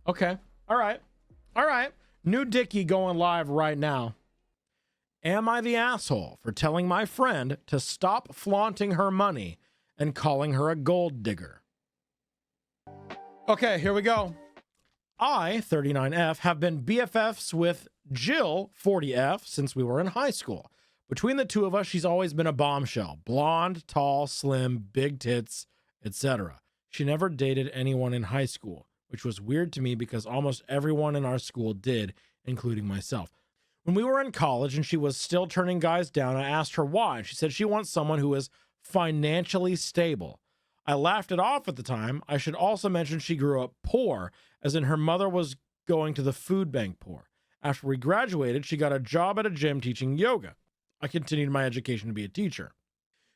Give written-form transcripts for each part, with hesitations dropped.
Okay. All right. All right. New Dickie going live right now. Am I the asshole for telling my friend to stop flaunting her money and calling her a gold digger? Okay, here we go. I, 39F, have been BFFs with Jill, 40F, since we were in high school. Between the two of us, she's always been a bombshell. Blonde, tall, slim, big tits, etc. She never dated anyone in high school, which was weird to me because almost everyone in our school did, including myself. When we were in college and she was still turning guys down, I asked her why. She said she wants someone who is financially stable. I laughed it off at the time. I should also mention she grew up poor, as in her mother was going to the food bank poor. After we graduated, she got a job at a gym teaching yoga. I continued my education to be a teacher.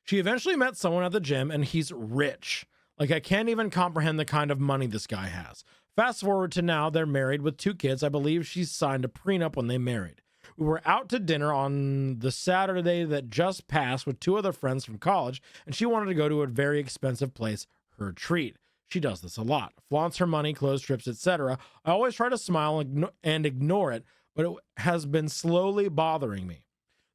She eventually met someone at the gym and he's rich. Like, I can't even comprehend the kind of money this guy has. Fast forward to now, they're married with 2 kids. I believe she signed a prenup when they married. We were out to dinner on the Saturday that just passed with 2 other friends from college, and she wanted to go to a very expensive place, her treat. She does this a lot. Flaunts her money, clothes, trips, etc. I always try to smile and ignore it, but it has been slowly bothering me.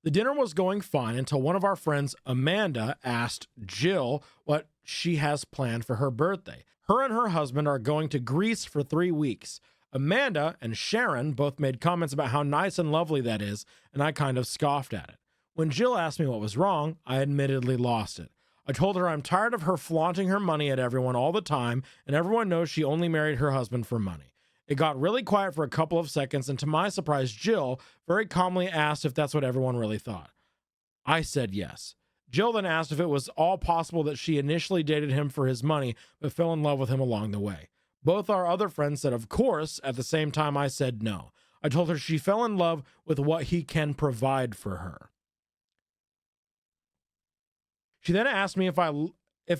The dinner was going fine until one of our friends, Amanda, asked Jill what she has planned for her birthday. Her and her husband are going to Greece for 3 weeks. Amanda and Sharon both made comments about how nice and lovely that is, and I kind of scoffed at it. When Jill asked me what was wrong, I admittedly lost it. I told her I'm tired of her flaunting her money at everyone all the time, and everyone knows she only married her husband for money. It got really quiet for a couple of seconds, and to my surprise, Jill very calmly asked if that's what everyone really thought. I said yes. Jill then asked if it was all possible that she initially dated him for his money, but fell in love with him along the way. Both our other friends said, of course. At the same time, I said no. I told her she fell in love with what he can provide for her. She then asked me if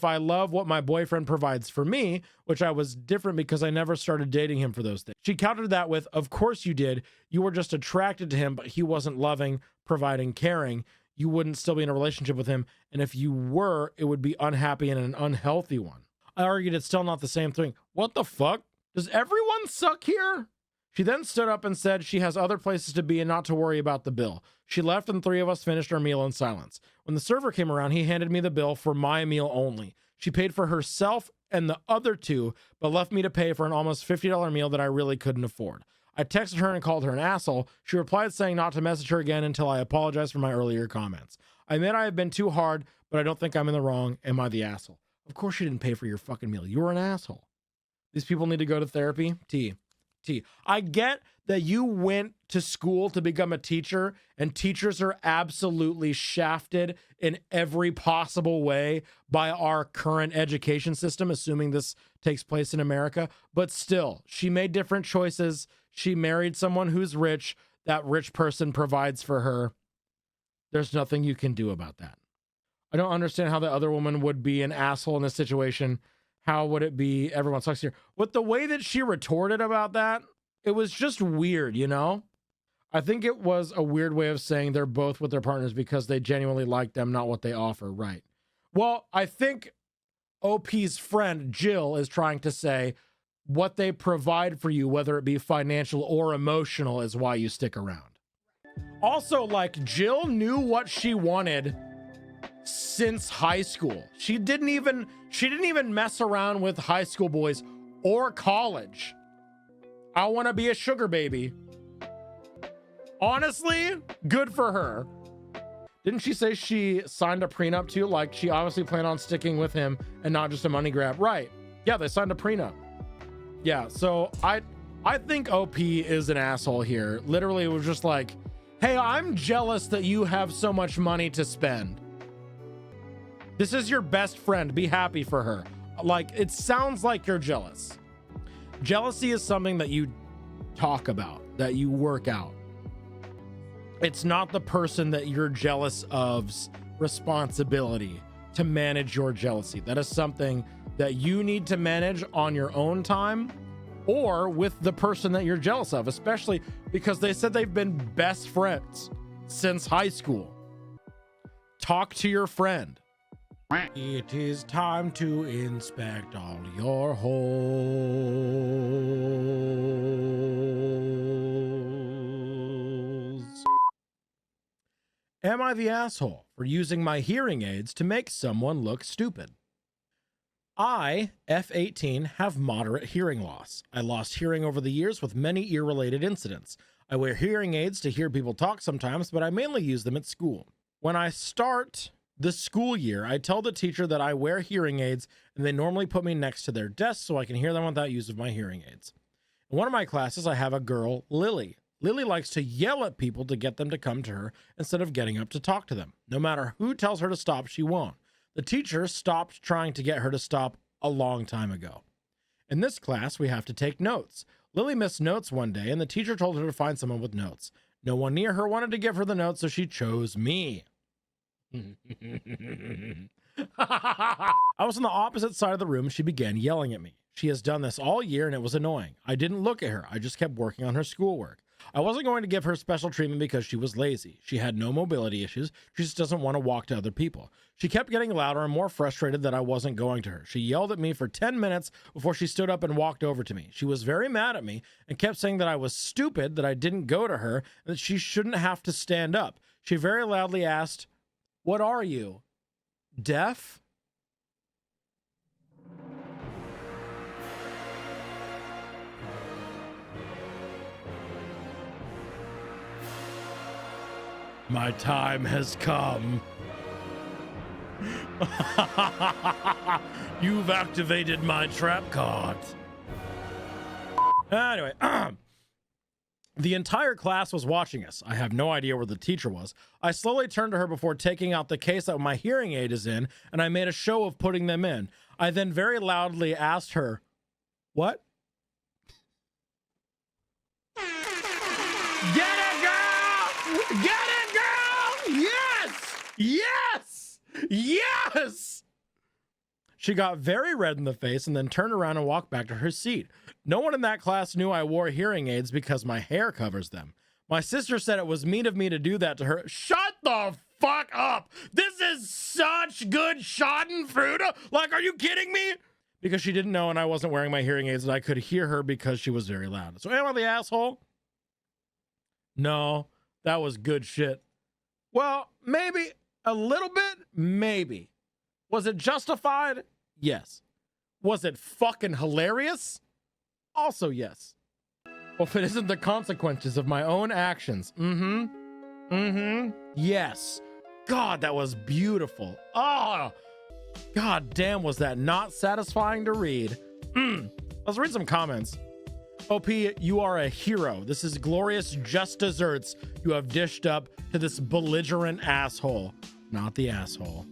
I love what my boyfriend provides for me, which I was different because I never started dating him for those things. She countered that with, of course you did. You were just attracted to him, but he wasn't loving, providing, caring. You wouldn't still be in a relationship with him. And if you were, it would be unhappy and an unhealthy one. I argued it's still not the same thing. What the fuck? Does everyone suck here? She then stood up and said she has other places to be and not to worry about the bill. She left and 3 of us finished our meal in silence. When the server came around, he handed me the bill for my meal only. She paid for herself and the other 2, but left me to pay for an almost $50 meal that I really couldn't afford. I texted her and called her an asshole. She replied saying not to message her again until I apologized for my earlier comments. I admit I have been too hard, but I don't think I'm in the wrong. Am I the asshole? Of course you didn't pay for your fucking meal. You were an asshole. These people need to go to therapy. I get that you went to school to become a teacher, and teachers are absolutely shafted in every possible way by our current education system, assuming this takes place in America. But still, she made different choices. She married someone who's rich. That rich person provides for her. There's nothing you can do about that. I don't understand how the other woman would be an asshole in this situation. How would it be everyone sucks here? With the way that she retorted about that, it was just weird, you know? I think it was a weird way of saying they're both with their partners because they genuinely like them, not what they offer, right? Well, I think OP's friend, Jill, is trying to say what they provide for you, whether it be financial or emotional, is why you stick around. Also, like, Jill knew what she wanted since high school. She didn't even mess around with high school boys or college. I want to be a sugar baby. Honestly, good for her. Didn't she say she signed a prenup too? Like, she obviously planned on sticking with him and not just a money grab. Right. Yeah, they signed a prenup. Yeah, so I think OP is an asshole here. Literally, it was just like, hey, I'm jealous that you have so much money to spend. This is your best friend. Be happy for her. Like, it sounds like you're jealous. Jealousy is something that you talk about, that you work out. It's not the person that you're jealous of's responsibility to manage your jealousy. That is something that you need to manage on your own time or with the person that you're jealous of, especially because they said they've been best friends since high school. Talk to your friend. It is time to inspect all your holes. Am I the asshole for using my hearing aids to make someone look stupid? I, F18, have moderate hearing loss. I lost hearing over the years with many ear-related incidents. I wear hearing aids to hear people talk sometimes, but I mainly use them at school. When I start the school year, I tell the teacher that I wear hearing aids, and they normally put me next to their desk so I can hear them without use of my hearing aids. In one of my classes, I have a girl, Lily. Lily likes to yell at people to get them to come to her instead of getting up to talk to them. No matter who tells her to stop, she won't. The teacher stopped trying to get her to stop a long time ago. In this class, we have to take notes. Lily missed notes one day, and the teacher told her to find someone with notes. No one near her wanted to give her the notes, so she chose me. I was on the opposite side of the room. She began yelling at me. She has done this all year, and it was annoying. I didn't look at her. I just kept working on her schoolwork. I wasn't going to give her special treatment because she was lazy. She had no mobility issues. She just doesn't want to walk to other people. She kept getting louder and more frustrated that I wasn't going to her. She yelled at me for 10 minutes before she stood up and walked over to me. She was very mad at me and kept saying that I was stupid, that I didn't go to her, and that she shouldn't have to stand up. She very loudly asked, "What are you, deaf?" My time has come. You've activated my trap card. Anyway, the entire class was watching us. I have no idea where the teacher was. I slowly turned to her before taking out the case that my hearing aid is in, and I made a show of putting them in. I then very loudly asked her, "What?" Get it, girl! Get it, girl! Yes! Yes! Yes! She got very red in the face and then turned around and walked back to her seat. No one in that class knew I wore hearing aids because my hair covers them. My sister said it was mean of me to do that to her. Shut the fuck up! This is such good schadenfreude! Like, are you kidding me? Because she didn't know and I wasn't wearing my hearing aids and I could hear her because she was very loud. So am I the asshole? No, that was good shit. Well, maybe a little bit, maybe. Was it justified? Yes. Was it fucking hilarious? Also yes. Well, if it isn't the consequences of my own actions. Yes. God, that was beautiful. Oh, God damn, was that not satisfying to read. Let's read some comments. OP, you are a hero. This is glorious just desserts you have dished up to this belligerent asshole. Not the asshole.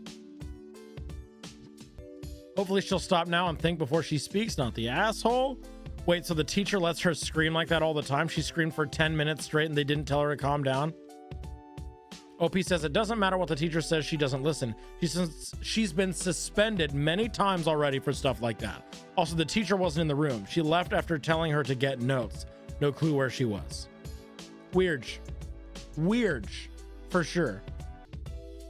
Hopefully she'll stop now and think before she speaks, not the asshole. Wait, so the teacher lets her scream like that all the time? She screamed for 10 minutes straight and they didn't tell her to calm down? OP says it doesn't matter what the teacher says, she doesn't listen. She's been suspended many times already for stuff like that. Also, the teacher wasn't in the room. She left after telling her to get notes. No clue where she was. Weird. Weird. For sure.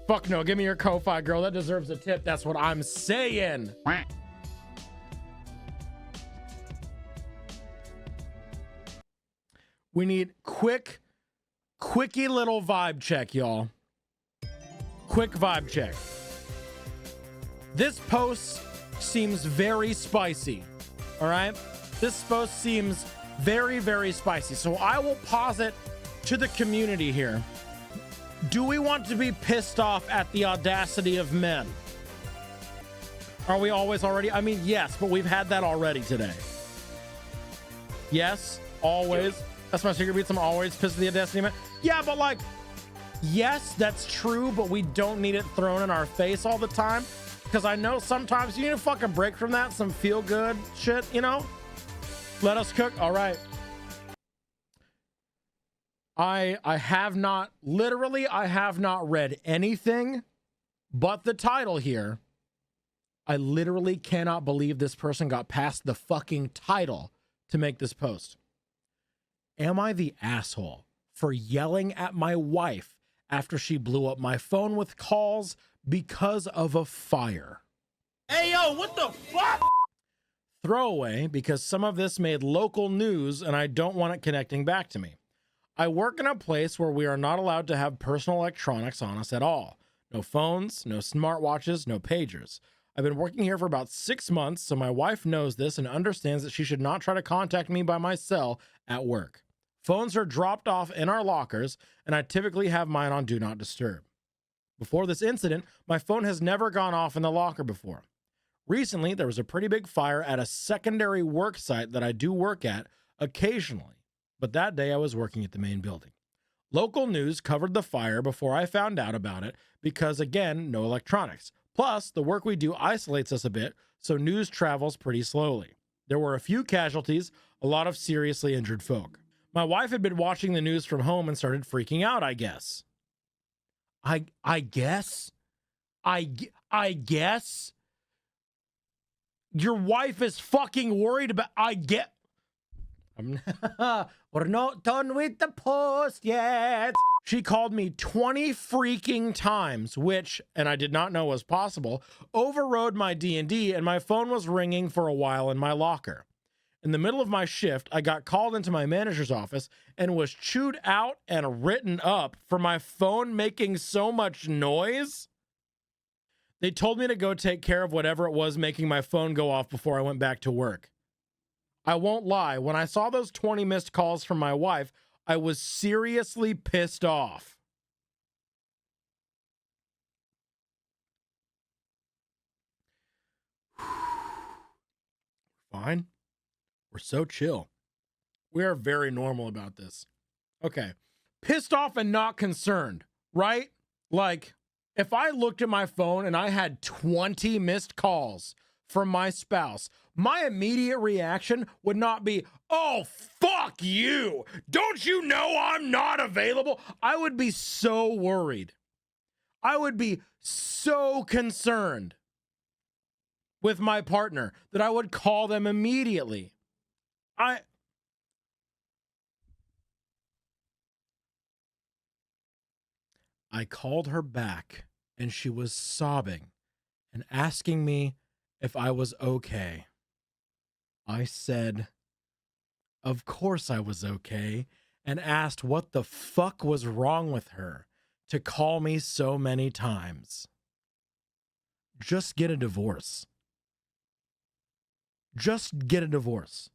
Fuck no, give me your Ko-Fi, girl. That deserves a tip. That's what I'm saying. We need quickie little vibe check, y'all. Quick vibe check. This post seems very spicy. All right? This post seems very, very spicy. So I will pause it to the community here. Do we want to be pissed off at the audacity of men? Are we always already? I mean, yes, but we've had that already today. Yes, always. That's my secret beats. I'm always pissed at the audacity of men. Yeah, but like, yes, that's true, but we don't need it thrown in our face all the time. Because I know sometimes you need a fucking break from that. Some feel good shit, you know? Let us cook. All right. I have not, literally, I have not read anything but the title here. I literally cannot believe this person got past the fucking title to make this post. Am I the asshole for yelling at my wife after she blew up my phone with calls, because of a fire. Hey, yo, what the fuck? Throwaway, because some of this made local news and I don't want it connecting back to me. I work in a place where we are not allowed to have personal electronics on us at all. No phones, no smartwatches, no pagers. I've been working here for about 6 months, so my wife knows this and understands that she should not try to contact me by my cell at work. Phones are dropped off in our lockers, and I typically have mine on Do Not Disturb. Before this incident, my phone has never gone off in the locker before. Recently, there was a pretty big fire at a secondary work site that I do work at occasionally, but that day I was working at the main building. Local news covered the fire before I found out about it because, again, no electronics. Plus, the work we do isolates us a bit, so news travels pretty slowly. There were a few casualties, a lot of seriously injured folk. My wife had been watching the news from home and started freaking out, I guess. I guess? Your wife is fucking worried about, we're not done with the post yet. She called me 20 freaking times, which, and I did not know was possible, overrode my D&D and my phone was ringing for a while in my locker. In the middle of my shift, I got called into my manager's office and was chewed out and written up for my phone making so much noise. They told me to go take care of whatever it was making my phone go off before I went back to work. I won't lie, when I saw those 20 missed calls from my wife, I was seriously pissed off. Fine. We're so chill. We are very normal about this. Okay. Pissed off and not concerned, right? Like, if I looked at my phone and I had 20 missed calls from my spouse, my immediate reaction would not be, oh, fuck you. Don't you know I'm not available? I would be so worried. I would be so concerned with my partner that I would call them immediately. I called her back and she was sobbing and asking me if I was okay. I said, of course I was okay, and asked what the fuck was wrong with her to call me so many times. Just get a divorce. Just get a divorce.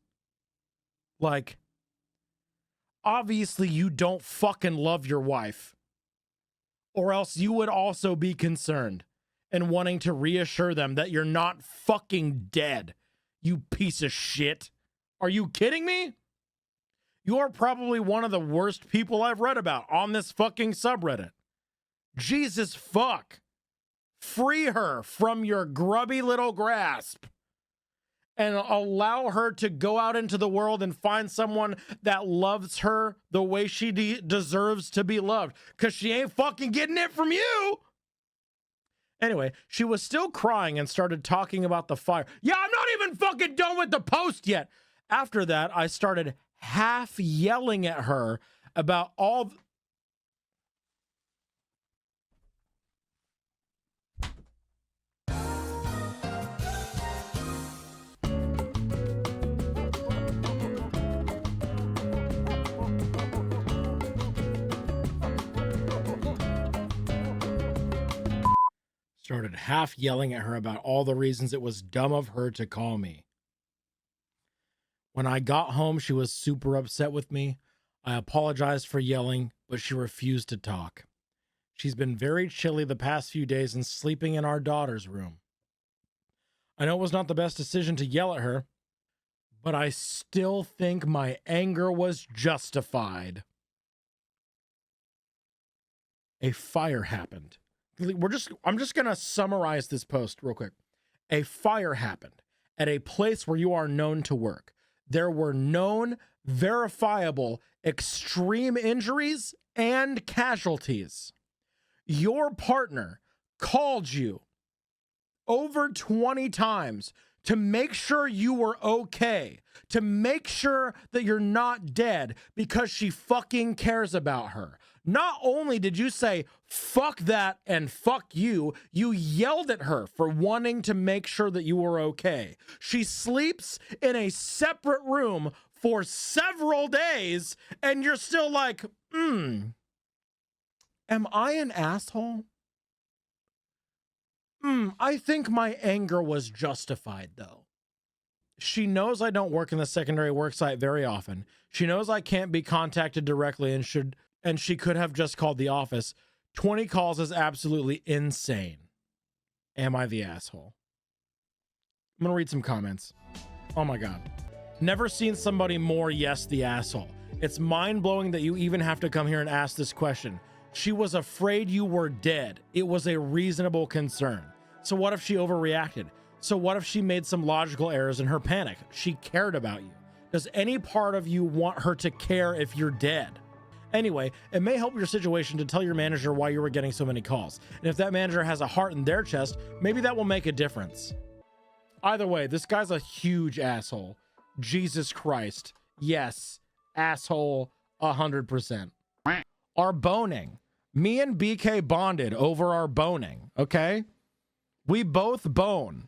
Like, obviously you don't fucking love your wife, or else you would also be concerned and wanting to reassure them that you're not fucking dead, you piece of shit. Are you kidding me? You are probably one of the worst people I've read about on this fucking subreddit. Jesus fuck. Free her from your grubby little grasp and allow her to go out into the world and find someone that loves her the way she deserves to be loved, because she ain't fucking getting it from you. Anyway, she was still crying and started talking about the fire. Yeah, I'm not even fucking done with the post yet. After that, I started half yelling at her about all... Started half yelling at her about all the reasons it was dumb of her to call me. When I got home, she was super upset with me. I apologized for yelling, but she refused to talk. She's been very chilly the past few days and sleeping in our daughter's room. I know it was not the best decision to yell at her, but I still think my anger was justified. A fire happened. I'm just going to summarize this post real quick. A fire happened at a place where you are known to work. There were known, verifiable, extreme injuries and casualties. Your partner called you over 20 times to make sure you were okay, to make sure that you're not dead because she fucking cares about her. Not only did you say, fuck that and fuck you, you yelled at her for wanting to make sure that you were okay. She sleeps in a separate room for several days, and you're still like, am I an asshole? I think my anger was justified, though. She knows I don't work in the secondary work site very often. She knows I can't be contacted directly and she could have just called the office. 20 calls is absolutely insane. Am I the asshole? I'm gonna read some comments. Oh my God. Never seen somebody more yes the asshole. It's mind-blowing that you even have to come here and ask this question. She was afraid you were dead. It was a reasonable concern. So what if she overreacted? So what if she made some logical errors in her panic? She cared about you. Does any part of you want her to care if you're dead? Anyway, it may help your situation to tell your manager why you were getting so many calls. And if that manager has a heart in their chest, maybe that will make a difference. Either way, this guy's a huge asshole. Jesus Christ. Yes, asshole 100%. Our boning. Me and BK bonded over our boning, okay? We both bone.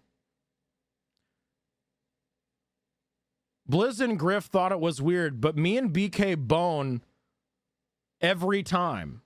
Blizz and Griff thought it was weird, but me and BK bone every time.